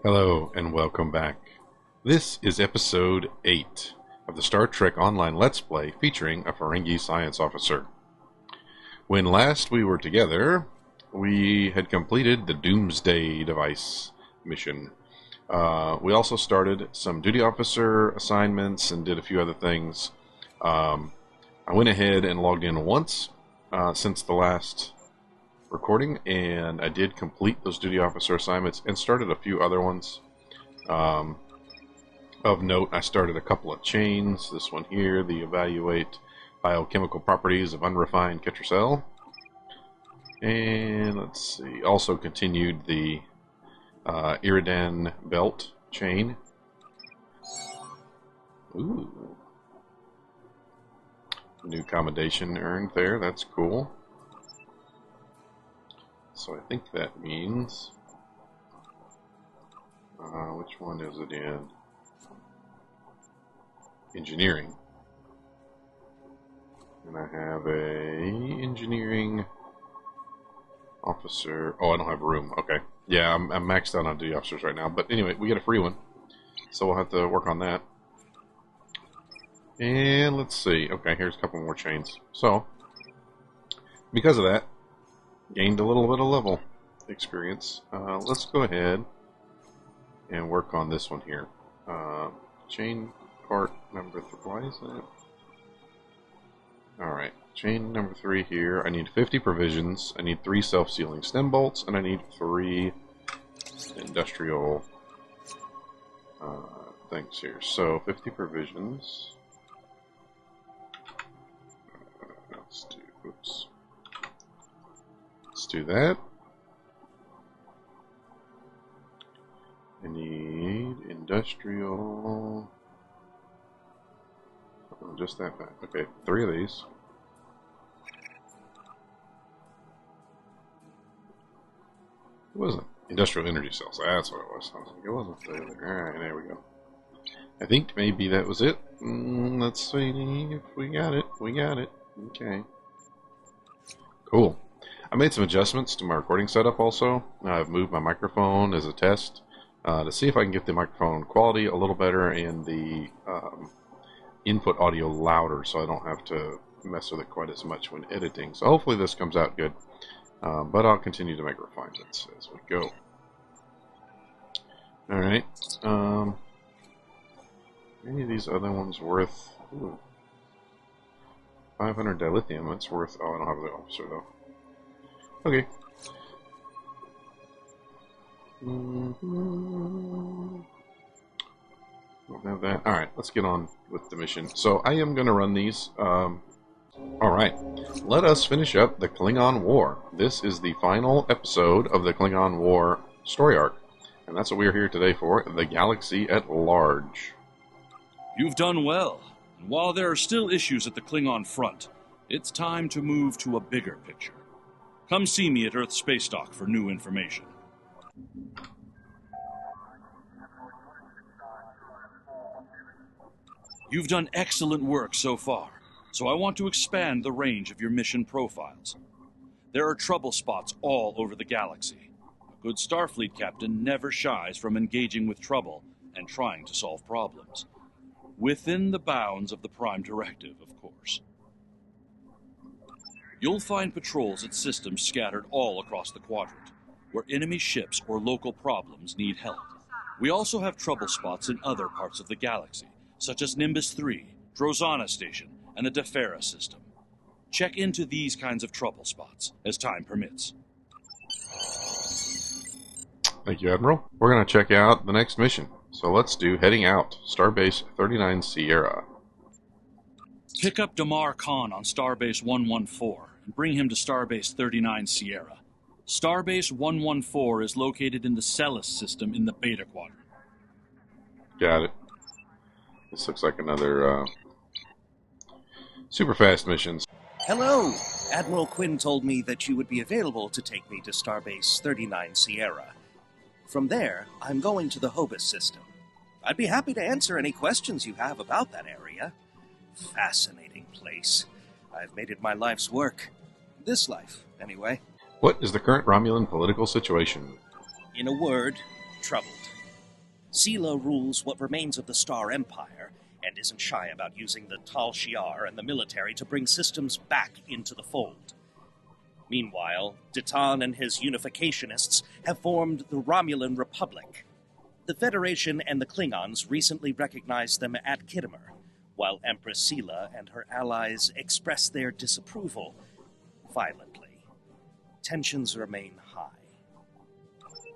Hello and welcome back. This is episode 8 of the Star Trek Online Let's Play featuring a Ferengi Science officer. When last we were together, we had completed the Doomsday device mission. We also started some duty officer assignments and did a few other things. I went ahead and logged in once since the last recording, and I did complete those duty officer assignments and started a few other ones. Of note, I started a couple of chains. This one here, the evaluate biochemical properties of unrefined Ketracel. And let's see, also continued the Iridan belt chain. Ooh. New commendation earned there, that's cool. So I think that means, which one is it in? Engineering. And I have a engineering officer. Oh, I don't have room. Okay. Yeah, I'm maxed out on duty officers right now. But anyway, we get a free one. So we'll have to work on that. And let's see. Okay, here's a couple more chains. So, because of that, gained a little bit of level experience. Let's go ahead and work on this one here. Chain part number 3. Why is that? Alright, chain number 3 here. I need 50 provisions. I need 3 self-sealing stem bolts, and I need 3 industrial things here. So, 50 provisions. Let's do, oops. Let's do that. I need industrial. Oh, just that bad. Okay, 3 of these. It wasn't industrial energy cells. That's what it was. I was like, it wasn't there. Alright, there we go. I think maybe that was it. Let's see if we got it. We got it. Okay. Cool. I made some adjustments to my recording setup also. I've moved my microphone as a test to see if I can get the microphone quality a little better and the input audio louder so I don't have to mess with it quite as much when editing. So hopefully this comes out good. But I'll continue to make refinements as we go. Alright. Any of these other ones worth... Ooh, 500 dilithium, that's worth... Oh, I don't have the officer though. Okay. Don't have that. Alright, let's get on with the mission. So, I am going to run these. Alright, let us finish up the Klingon War. This is the final episode of the Klingon War story arc. And that's what we are here today for, the galaxy at large. You've done well. And while there are still issues at the Klingon front, it's time to move to a bigger picture. Come see me at Earth Space Dock for new information. You've done excellent work so far, so I want to expand the range of your mission profiles. There are trouble spots all over the galaxy. A good Starfleet captain never shies from engaging with trouble and trying to solve problems. Within the bounds of the Prime Directive, of course. You'll find patrols at systems scattered all across the quadrant, where enemy ships or local problems need help. We also have trouble spots in other parts of the galaxy, such as Nimbus 3, Drozana Station, and the Defera system. Check into these kinds of trouble spots, as time permits. Thank you, Admiral. We're going to check out the next mission. So let's do Heading Out, Starbase 39 Sierra. Pick up Damar Khan on Starbase 114 and bring him to Starbase 39 Sierra. Starbase 114 is located in the Celis system in the Beta Quadrant. Got it. This looks like another super fast missions. Hello! Admiral Quinn told me that you would be available to take me to Starbase 39 Sierra. From there, I'm going to the Hobus system. I'd be happy to answer any questions you have about that area. Fascinating place. I've made it my life's work. This life, anyway. What is the current Romulan political situation? In a word, troubled. Sela rules what remains of the Star Empire, and isn't shy about using the Tal Shiar and the military to bring systems back into the fold. Meanwhile, Ditan and his unificationists have formed the Romulan Republic. The Federation and the Klingons recently recognized them at Khitomer, while Empress Sela and her allies express their disapproval violently. Tensions remain high.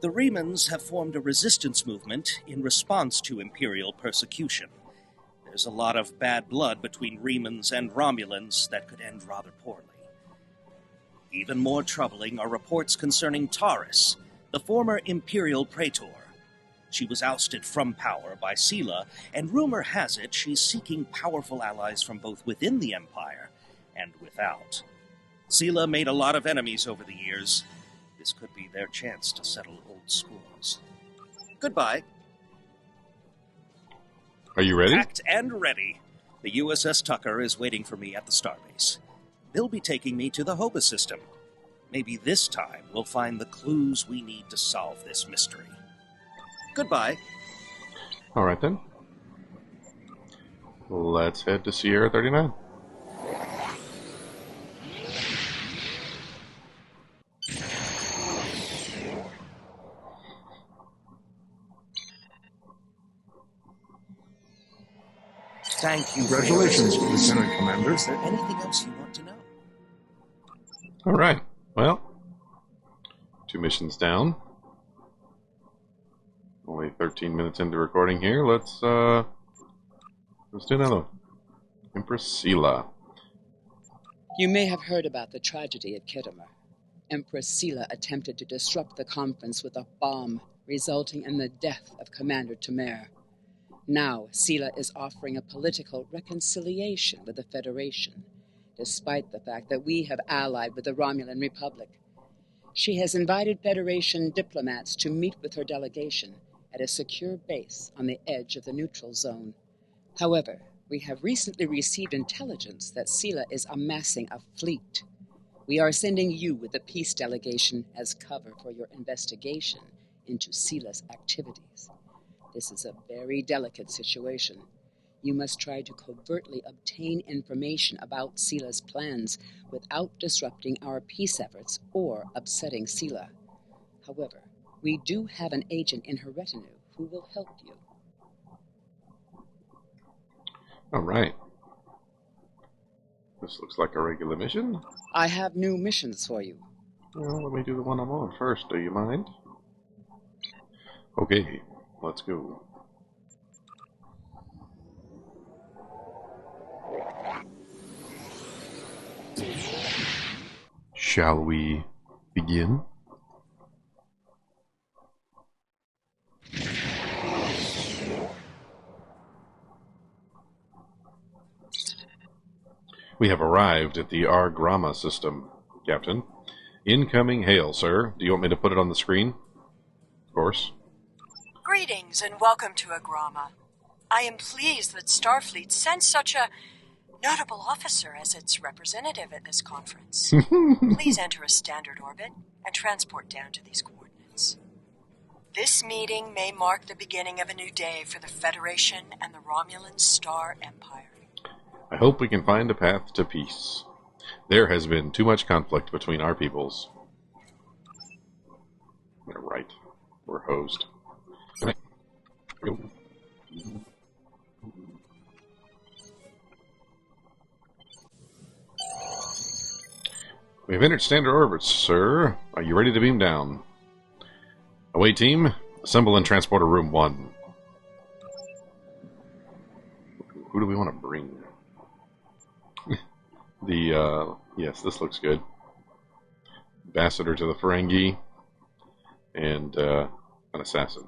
The Remans have formed a resistance movement in response to Imperial persecution. There's a lot of bad blood between Remans and Romulans that could end rather poorly. Even more troubling are reports concerning Taurus, the former Imperial Praetor. She was ousted from power by Sela, and rumor has it she's seeking powerful allies from both within the Empire and without. Sela made a lot of enemies over the years. This could be their chance to settle old scores. Goodbye. Are you ready? Packed and ready. The USS Tucker is waiting for me at the starbase. They'll be taking me to the Hoba system. Maybe this time we'll find the clues we need to solve this mystery. Goodbye. All right, then. Let's head to Sierra 39. Thank you. Congratulations, Lieutenant Commander. Is there anything else you want to know? All right. Well, 2 missions down. Only 13 minutes into recording here. Let's do another one. Empress Sela. You may have heard about the tragedy at Khitomer. Empress Sela attempted to disrupt the conference with a bomb, resulting in the death of Commander Tamer. Now, Sela is offering a political reconciliation with the Federation, despite the fact that we have allied with the Romulan Republic. She has invited Federation diplomats to meet with her delegation at a secure base on the edge of the neutral zone. However, we have recently received intelligence that Sela is amassing a fleet. We are sending you with the peace delegation as cover for your investigation into Sela's activities. This is a very delicate situation. You must try to covertly obtain information about Sela's plans without disrupting our peace efforts or upsetting Sela. However, we do have an agent in her retinue who will help you. All right. This looks like a regular mission. I have new missions for you. Well, let me do the one I'm on first. Do you mind? Okay, let's go. Shall we begin? We have arrived at the Argrama system, Captain. Incoming hail, sir. Do you want me to put it on the screen? Of course. Greetings and welcome to Agrama. I am pleased that Starfleet sent such a notable officer as its representative at this conference. Please enter a standard orbit and transport down to these coordinates. This meeting may mark the beginning of a new day for the Federation and the Romulan Star Empire. I hope we can find a path to peace. There has been too much conflict between our peoples. You're right. We're hosed. We've entered standard orbits, sir. Are you ready to beam down? Away team, assemble in transporter room 1. Who do we want to bring? Yes, this looks good. Ambassador to the Ferengi and an assassin.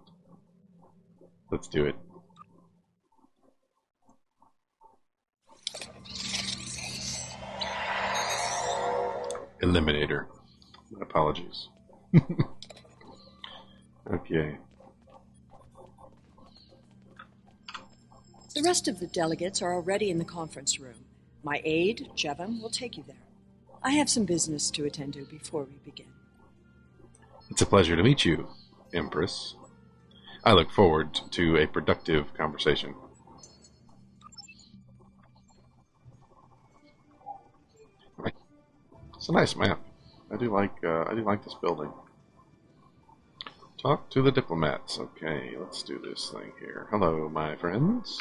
Let's do it. Eliminator. Apologies. Okay. The rest of the delegates are already in the conference room. My aide, Jevon, will take you there. I have some business to attend to before we begin. It's a pleasure to meet you, Empress. I look forward to a productive conversation. It's a nice map. I do like this building. Talk to the diplomats. Okay, let's do this thing here. Hello, my friends.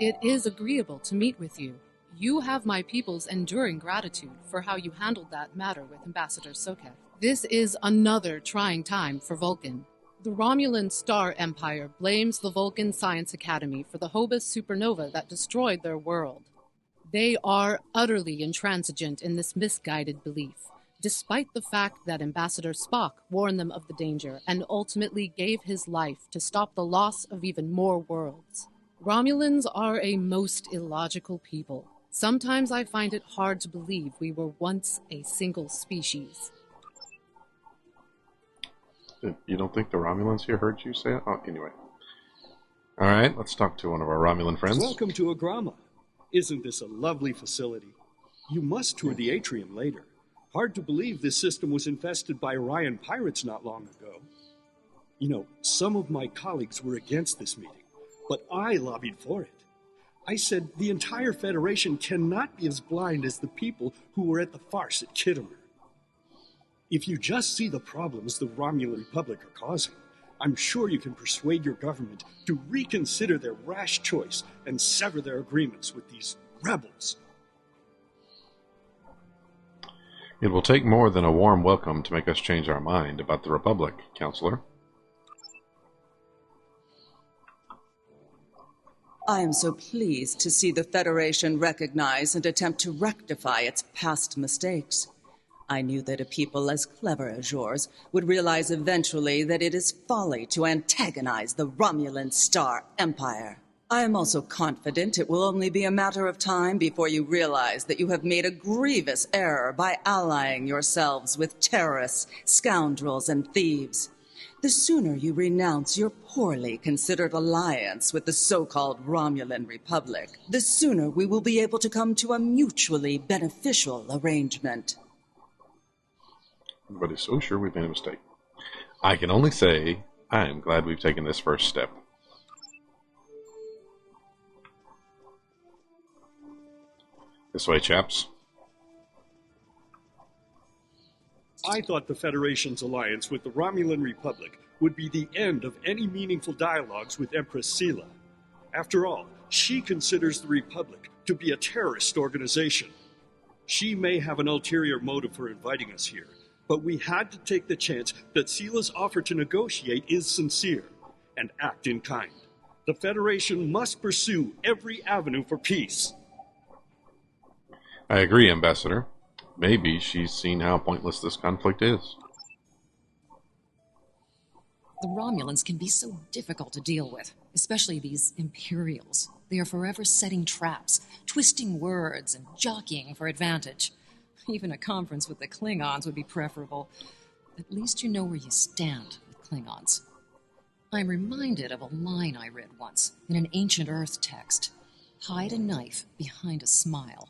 It is agreeable to meet with you. You have my people's enduring gratitude for how you handled that matter with Ambassador Sokev. This is another trying time for Vulcan. The Romulan Star Empire blames the Vulcan Science Academy for the Hobus supernova that destroyed their world. They are utterly intransigent in this misguided belief, despite the fact that Ambassador Spock warned them of the danger and ultimately gave his life to stop the loss of even more worlds. Romulans are a most illogical people. Sometimes I find it hard to believe we were once a single species. You don't think the Romulans here heard you say it? Oh, anyway. Alright, let's talk to one of our Romulan friends. Welcome to Agrama. Isn't this a lovely facility? You must tour the atrium later. Hard to believe this system was infested by Orion pirates not long ago. You know, some of my colleagues were against this meeting, but I lobbied for it. I said the entire Federation cannot be as blind as the people who were at the farce at Kittimer. If you just see the problems the Romulan Republic are causing, I'm sure you can persuade your government to reconsider their rash choice and sever their agreements with these rebels. It will take more than a warm welcome to make us change our mind about the Republic, Counselor. I am so pleased to see the Federation recognize and attempt to rectify its past mistakes. I knew that a people as clever as yours would realize eventually that it is folly to antagonize the Romulan Star Empire. I am also confident it will only be a matter of time before you realize that you have made a grievous error by allying yourselves with terrorists, scoundrels, and thieves. The sooner you renounce your poorly considered alliance with the so-called Romulan Republic, the sooner we will be able to come to a mutually beneficial arrangement. Everybody's so sure we've made a mistake. I can only say I am glad we've taken this first step. This way, chaps. I thought the Federation's alliance with the Romulan Republic would be the end of any meaningful dialogues with Empress Sela. After all, she considers the Republic to be a terrorist organization. She may have an ulterior motive for inviting us here, but we had to take the chance that Sela's offer to negotiate is sincere and act in kind. The Federation must pursue every avenue for peace. I agree, Ambassador. Maybe she's seen how pointless this conflict is. The Romulans can be so difficult to deal with, especially these Imperials. They are forever setting traps, twisting words, and jockeying for advantage. Even a conference with the Klingons would be preferable. At least you know where you stand with Klingons. I'm reminded of a line I read once in an ancient Earth text. Hide a knife behind a smile.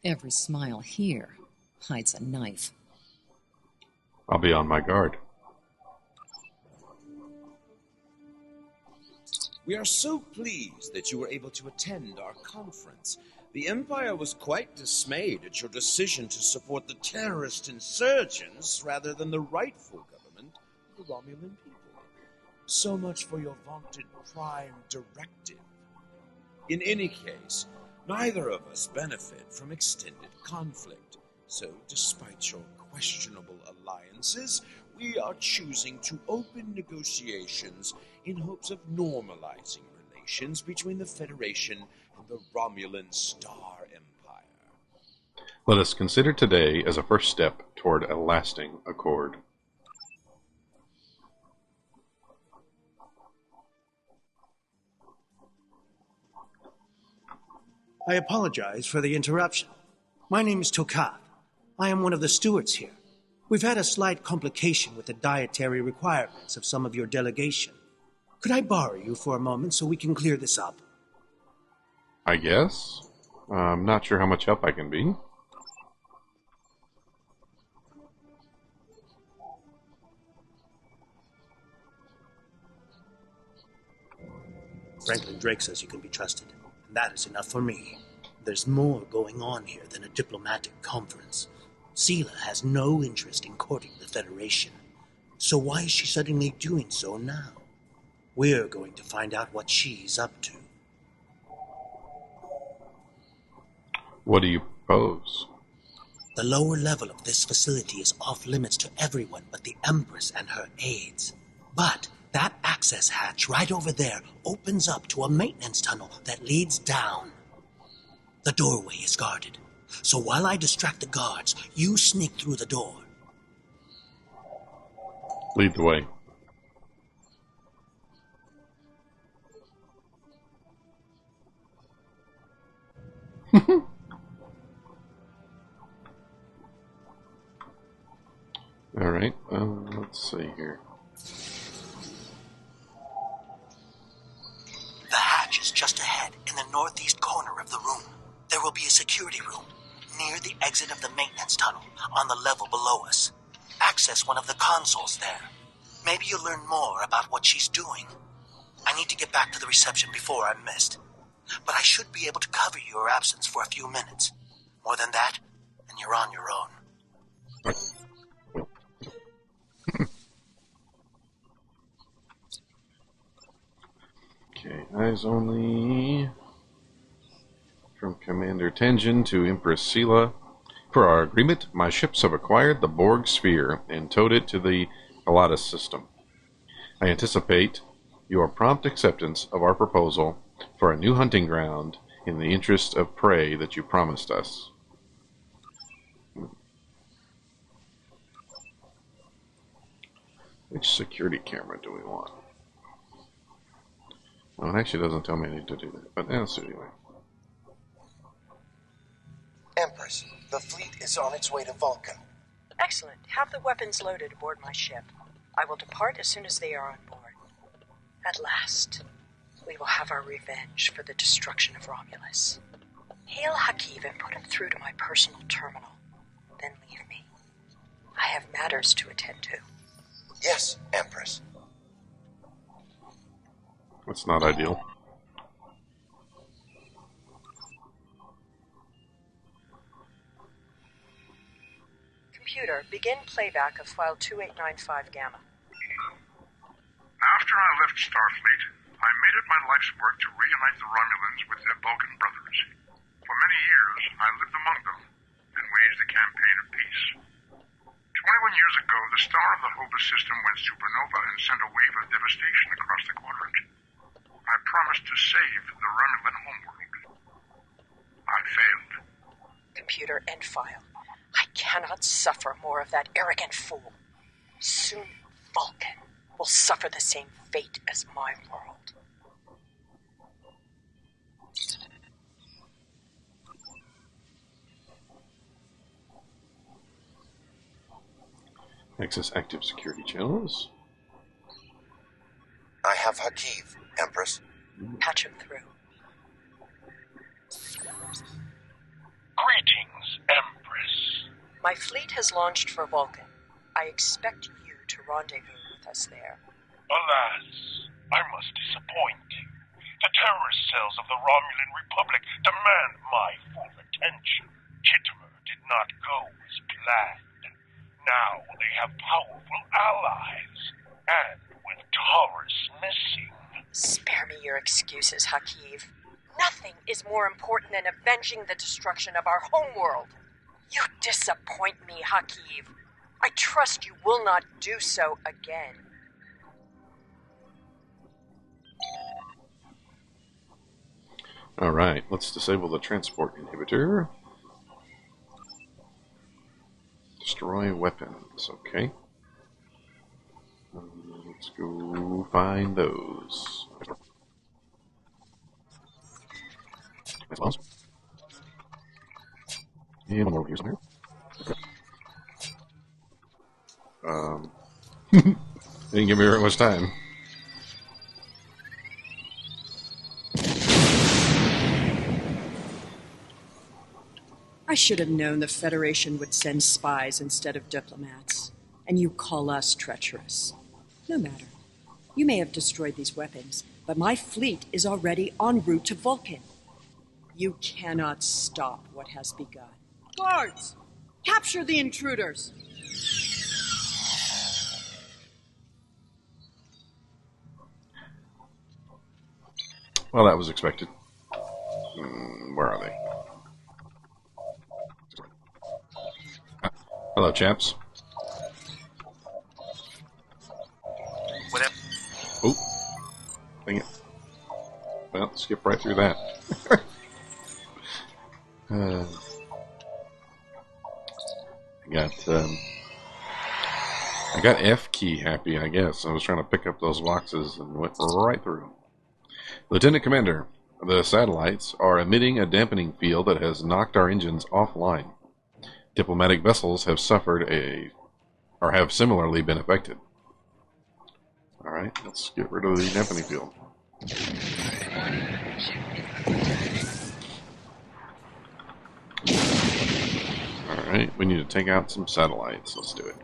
Every smile here hides a knife. I'll be on my guard. We are so pleased that you were able to attend our conference. The Empire was quite dismayed at your decision to support the terrorist insurgents rather than the rightful government of the Romulan people. So much for your vaunted Prime Directive. In any case, neither of us benefit from extended conflict, so despite your questionable alliances, we are choosing to open negotiations in hopes of normalizing relations between the Federation and the Romulan Star Empire. Let us consider today as a first step toward a lasting accord. I apologize for the interruption. My name is Tokav. I am one of the stewards here. We've had a slight complication with the dietary requirements of some of your delegation. Could I borrow you for a moment so we can clear this up? I guess. I'm not sure how much help I can be. Franklin Drake says you can be trusted, and that is enough for me. There's more going on here than a diplomatic conference. Sela has no interest in courting the Federation. So why is she suddenly doing so now? We're going to find out what she's up to. What do you propose? The lower level of this facility is off limits to everyone but the Empress and her aides. But that access hatch right over there opens up to a maintenance tunnel that leads down. The doorway is guarded, so while I distract the guards, you sneak through the door. Lead the way. Alright, let's see here. The hatch is just ahead in the northeast corner of the room. There will be a security room near the exit of the maintenance tunnel on the level below us. Access one of the consoles there. Maybe you'll learn more about what she's doing. I need to get back to the reception before I'm missed. But I should be able to cover your absence for a few minutes. More than that, and you're on your own. Okay, eyes only. From Commander Tenjin to Empress Sela. Per our agreement, my ships have acquired the Borg sphere and towed it to the E08 system. I anticipate your prompt acceptance of our proposal for a new hunting ground in the interest of prey that you promised us. Which security camera do we want? Well, it actually doesn't tell me I need to do that, but let's do it anyway. Empress, the fleet is on its way to Vulcan. Excellent. Have the weapons loaded aboard my ship. I will depart as soon as they are on board. At last, we will have our revenge for the destruction of Romulus. Hail Hakiv and put him through to my personal terminal. Then leave me. I have matters to attend to. Yes, Empress. That's not ideal. Computer, begin playback of file 2895 Gamma. After I left Starfleet, I made it my life's work to reunite the Romulans with their Vulcan brothers. For many years, I lived among them and waged a campaign of peace. 21 years ago, the star of the Hobus system went supernova and sent a wave of devastation across the quadrant. I promised to save the Romulan homeworld. I failed. Computer, end file. I cannot suffer more of that arrogant fool. Soon, Vulcan will suffer the same fate as my world. Access active security channels. I have Hakiv, Empress. Patch him through. Greetings, Empress. My fleet has launched for Vulcan. I expect you to rendezvous with us there. Alas, I must disappoint you. The terrorist cells of the Romulan Republic demand my full attention. Kittimer did not go as planned. Now they have powerful allies, and with Taurus missing. Spare me your excuses, Hakiv. Nothing is more important than avenging the destruction of our homeworld. You disappoint me, Hakiv. I trust you will not do so again. Alright, let's disable the transport inhibitor. Destroy weapons, okay. Let's go find those. That's awesome. And one more over here somewhere. Didn't give me very much time. I should have known the Federation would send spies instead of diplomats. And you call us treacherous. No matter. You may have destroyed these weapons, but my fleet is already en route to Vulcan. You cannot stop what has begun. Guards! Capture the intruders! Well, that was expected. Where are they? Hello, chaps. Whatever. Oh, dang it. Well, skip right through that. I got F key happy, I guess. I was trying to pick up those boxes and went right through them. Lieutenant Commander, the satellites are emitting a dampening field that has knocked our engines offline. Diplomatic vessels have have similarly been affected. Alright, let's get rid of the dampening field. Alright, we need to take out some satellites. Let's do it.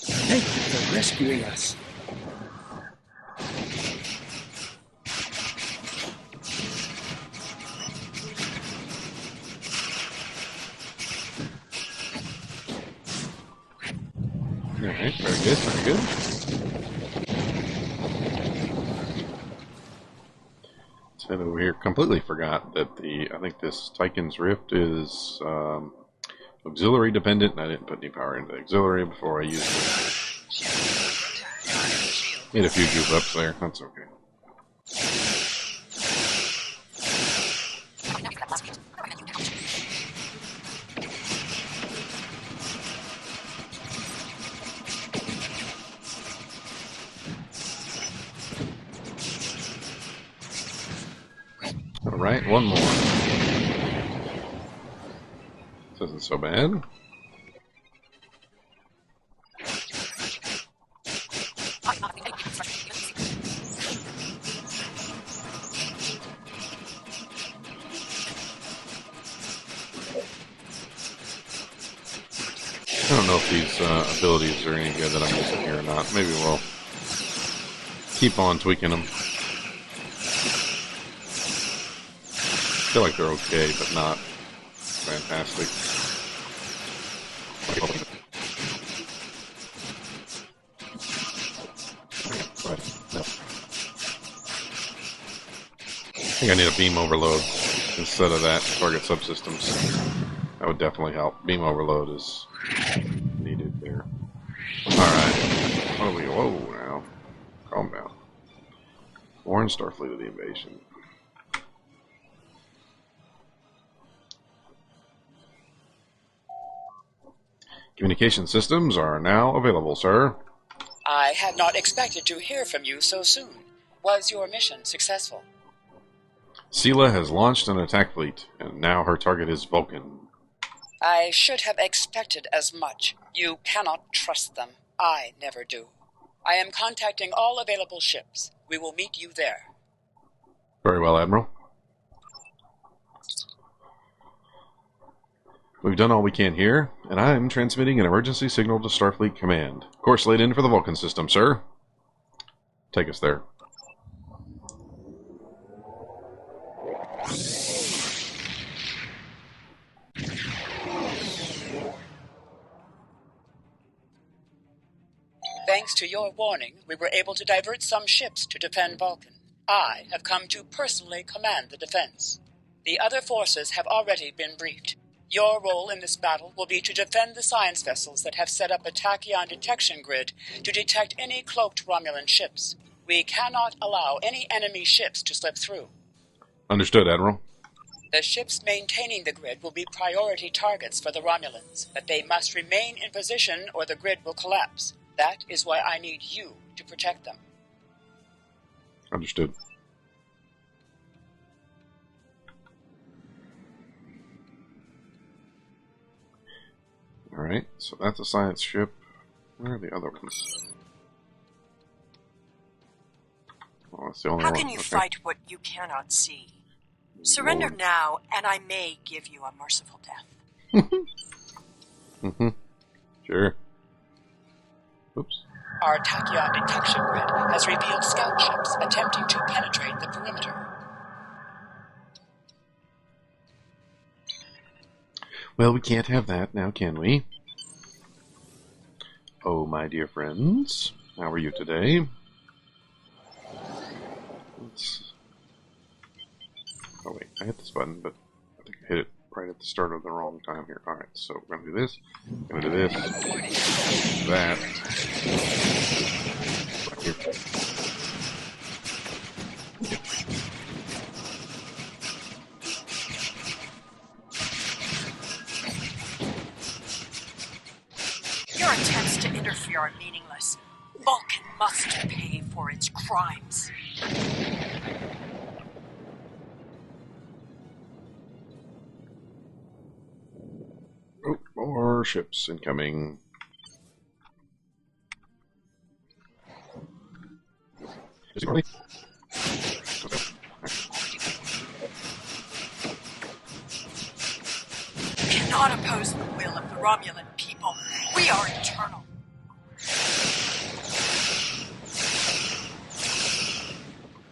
Thank you for rescuing us. Alright, very good, very good. Let's head over here. Completely forgot that I think this Tychon's Rift is auxiliary dependent, and I didn't put any power into the auxiliary before I used it. Made a few goof ups there, that's okay. Alright, one more. This isn't so bad. I don't know if these abilities are any good that I'm using here or not. Maybe we'll keep on tweaking them. I feel like they're okay, but not fantastic. I think I need a beam overload instead of that target subsystems. That would definitely help. Beam overload is needed there. Alright. What do we... Whoa, now. Calm down. Warn Starfleet of the invasion. Communication systems are now available, sir. I had not expected to hear from you so soon. Was your mission successful? Sela has launched an attack fleet, and now her target is Vulcan. I should have expected as much. You cannot trust them. I never do. I am contacting all available ships. We will meet you there. Very well, Admiral. We've done all we can here, and I am transmitting an emergency signal to Starfleet Command. Course laid in for the Vulcan system, sir. Take us there. Thanks to your warning, we were able to divert some ships to defend Vulcan. I have come to personally command the defense. The other forces have already been briefed. Your role in this battle will be to defend the science vessels that have set up a tachyon detection grid to detect any cloaked Romulan ships. We cannot allow any enemy ships to slip through. Understood, Admiral. The ships maintaining the grid will be priority targets for the Romulans, but they must remain in position or the grid will collapse. That is why I need you to protect them. Understood. Alright, so that's a science ship. Where are the other ones? Oh, that's the only How one. can you Okay. fight what you cannot see? Surrender Lord. now, and I may give you a merciful death. Mm-hmm. Sure. Oops. Our tachyon detection grid has revealed scout ships attempting to penetrate the perimeter. Well, we can't have that now, can we? Oh, my dear friends. How are you today? Oh, wait. I hit this button, but I think I hit it right at the start of the wrong time here. Alright, so we're going to do this. We're going to do this. That. Here. Your attempts to interfere are meaningless. Vulcan must pay for its crimes. Oh, more ships incoming. Is it ready? You cannot oppose the will of the Romulan people. We are eternal.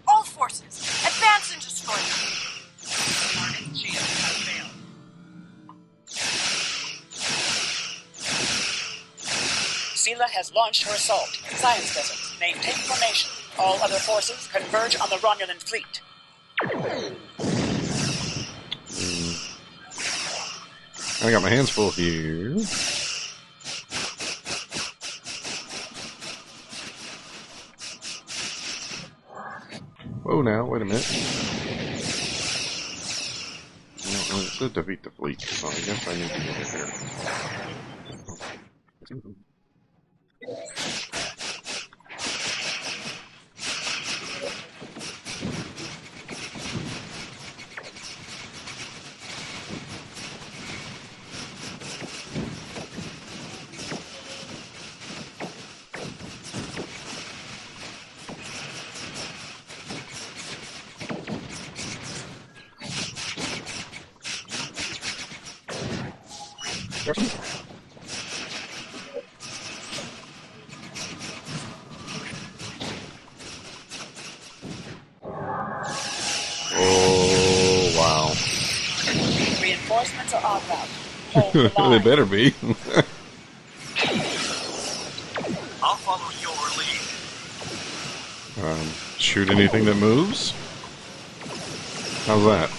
All forces, advance and destroy them. Target's shield has failed. Sela has launched her assault. Science vessels, maintain formation. All other forces converge on the Romulan fleet. I got my hands full here. Whoa, now, wait a minute. No, it said defeat the fleet, so I guess I need to get there. Oh, wow. Reinforcements are en route. Hold the line. They better be. I'll follow your lead. Shoot anything that moves? How's that?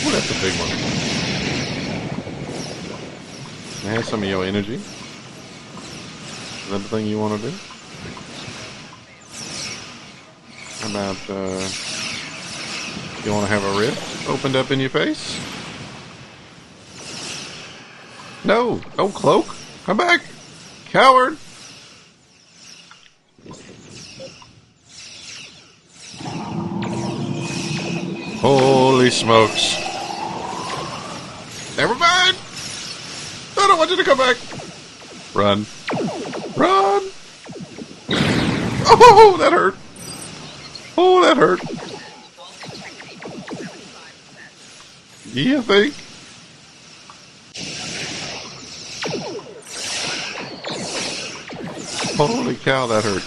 Oh, that's a big one. Can I have some of your energy? Is that the thing you want to do? How about, you want to have a rift opened up in your face? No! Don't cloak! Come back! Coward! Holy smokes. Never mind! I don't want you to come back! Run. Run! Oh, that hurt! Oh, that hurt! You think? Holy cow, that hurt.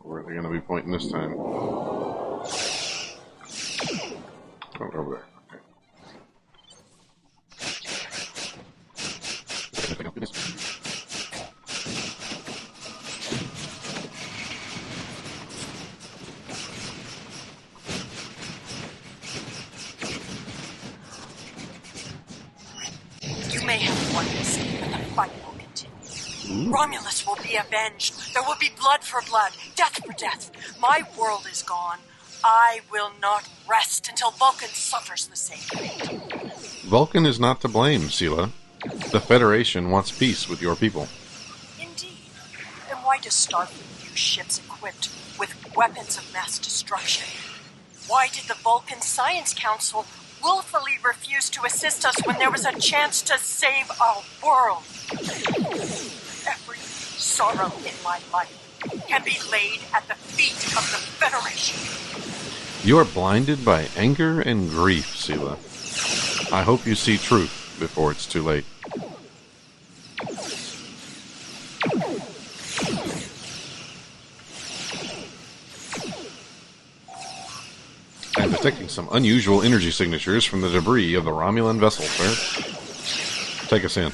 Where are they going to be pointing this time? Oh, over there. You may have won this, but the fight will continue. Romulus will be avenged. There will be blood for blood, death for death. My world is gone. I will not rest until Vulcan suffers the same fate. Vulcan is not to blame, Sela. The Federation wants peace with your people. Indeed. Then why does Starfleet use ships equipped with weapons of mass destruction? Why did the Vulcan Science Council willfully refuse to assist us when there was a chance to save our world? Every sorrow in my life can be laid at the feet of the Federation. You are blinded by anger and grief, Sela. I hope you see truth before it's too late. I'm detecting some unusual energy signatures from the debris of the Romulan vessel, sir. Take us in.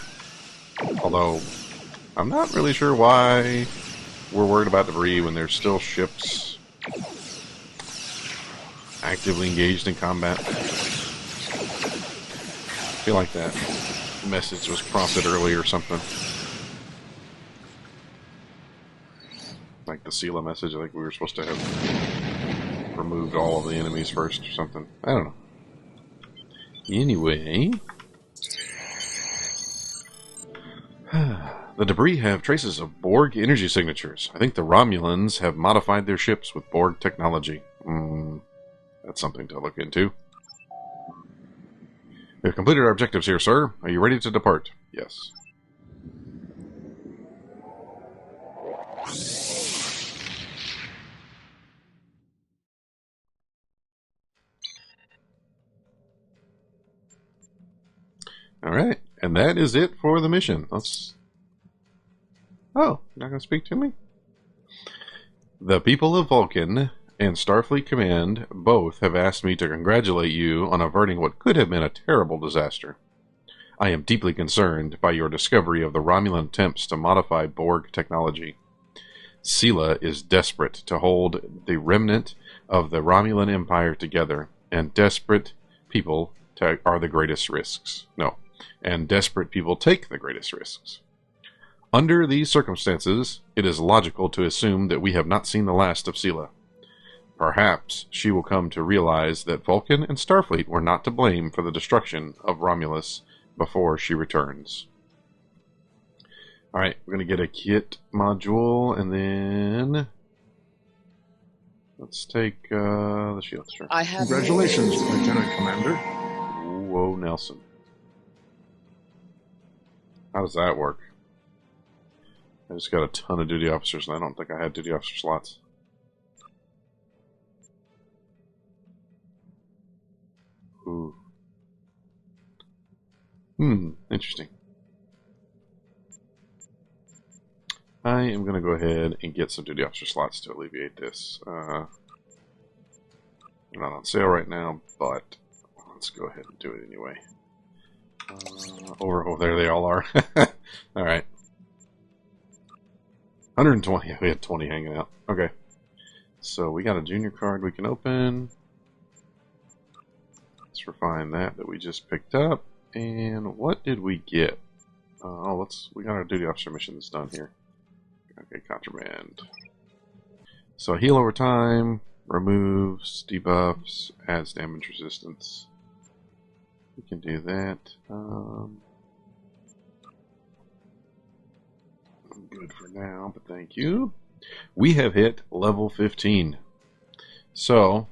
Although, I'm not really sure why we're worried about debris when there's still ships actively engaged in combat. I feel like that message was prompted early or something. Like the Sela message, I think we were supposed to have removed all of the enemies first or something. I don't know. Anyway, the debris have traces of Borg energy signatures. I think the Romulans have modified their ships with Borg technology. That's something to look into. We have completed our objectives here, sir. Are you ready to depart? Yes. Alright, and that is it for the mission. Let's... Oh, you're not going to speak to me? The people of Vulcan and Starfleet Command both have asked me to congratulate you on averting what could have been a terrible disaster. I am deeply concerned by your discovery of the Romulan attempts to modify Borg technology. Sela is desperate to hold the remnant of the Romulan Empire together, and desperate people are the greatest risks. No, and desperate people take the greatest risks. Under these circumstances, it is logical to assume that we have not seen the last of Sela. Perhaps she will come to realize that Vulcan and Starfleet were not to blame for the destruction of Romulus before she returns. Alright, we're going to get a kit module, and then... let's take the shield. Sure. I have... Congratulations, Lieutenant Commander. Whoa, Nelson. How does that work? I just got a ton of duty officers, and I don't think I had duty officer slots. Ooh. Interesting. I am going to go ahead and get some duty officer slots to alleviate this. They're not on sale right now, but let's go ahead and do it anyway. Oh, there they all are. Alright. 120. We had 20 hanging out. Okay. So we got a junior card we can open. Let's refine that we just picked up. And what did we get? We got our duty officer missions done here. Okay, contraband. So heal over time, removes, debuffs, adds damage resistance. We can do that. I'm good for now, but thank you. We have hit level 15. So...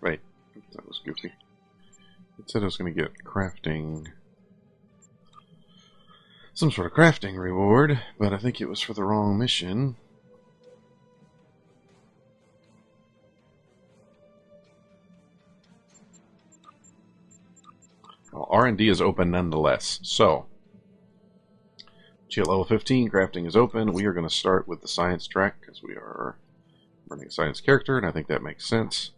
Wait, that was goofy. It said I was going to get crafting... some sort of crafting reward, but I think it was for the wrong mission. Well, R&D is open nonetheless, so... at level 15, crafting is open. We are going to start with the science track, because we are running a science character, and I think that makes sense.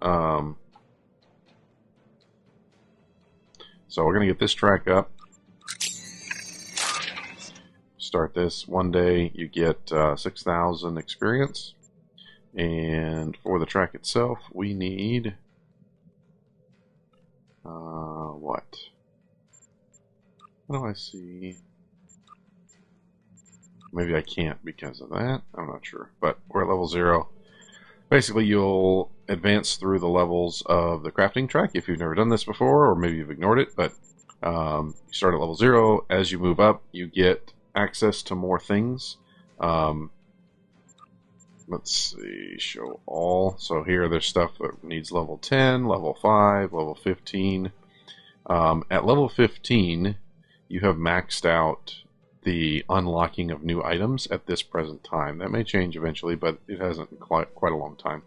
So we're going to get this track up. Start this. One day you get 6,000 experience. And for the track itself, we need... what? What do I see? Maybe I can't because of that. I'm not sure. But we're at level 0. Basically, you'll advance through the levels of the crafting track if you've never done this before, or maybe you've ignored it. But you start at level 0. As you move up, you get access to more things. Let's see, show all. So here there's stuff that needs level 10, level 5, level 15. At level 15, you have maxed out the unlocking of new items at this present time. That may change eventually, but it hasn't quite a long time.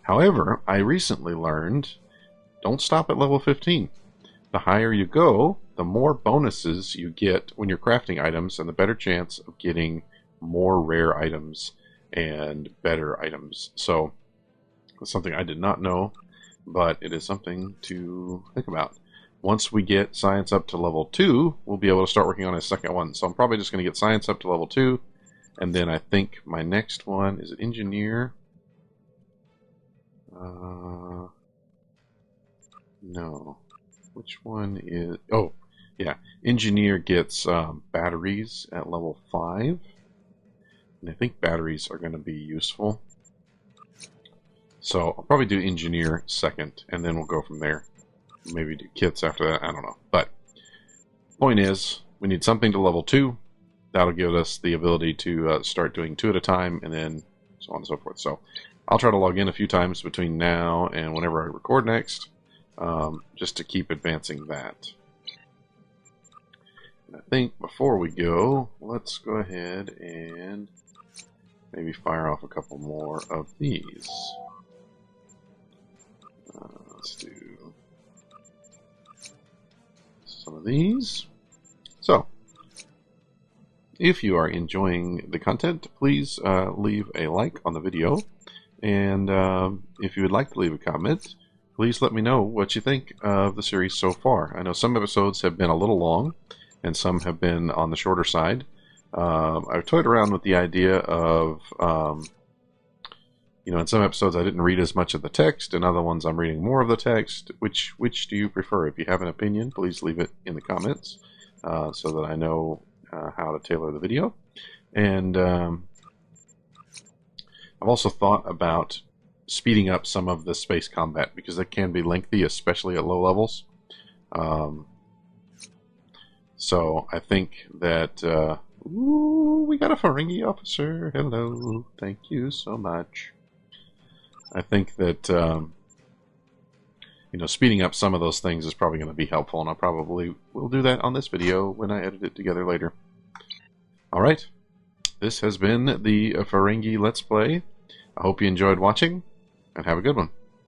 However, I recently learned, don't stop at level 15. The higher you go, the more bonuses you get when you're crafting items, and the better chance of getting more rare items and better items. So, that's something I did not know, but it is something to think about. Once we get science up to level 2, we'll be able to start working on a second one. So I'm probably just going to get science up to level 2, and then I think my next one is engineer. No. Which one is... Oh, yeah. Engineer gets batteries at level 5. And I think batteries are going to be useful. So I'll probably do engineer second, and then we'll go from there. Maybe do kits after that, I don't know. But point is, we need something to level 2. That'll give us the ability to start doing 2 at a time, and then so on and so forth. So I'll try to log in a few times between now and whenever I record next, just to keep advancing that. And I think before we go, let's go ahead and maybe fire off a couple more of these. Let's do some of these. So, if you are enjoying the content, please leave a like on the video, and if you would like to leave a comment, please let me know what you think of the series so far. I know some episodes have been a little long, and some have been on the shorter side. I've toyed around with the idea of, in some episodes I didn't read as much of the text, and other ones I'm reading more of the text. Which do you prefer? If you have an opinion, please leave it in the comments so that I know how to tailor the video. And I've also thought about speeding up some of the space combat, because it can be lengthy, especially at low levels. So I think that... ooh, we got a Ferengi officer. Hello. Thank you so much. I think that, speeding up some of those things is probably going to be helpful, and I probably will do that on this video when I edit it together later. Alright, this has been the Ferengi Let's Play. I hope you enjoyed watching, and have a good one.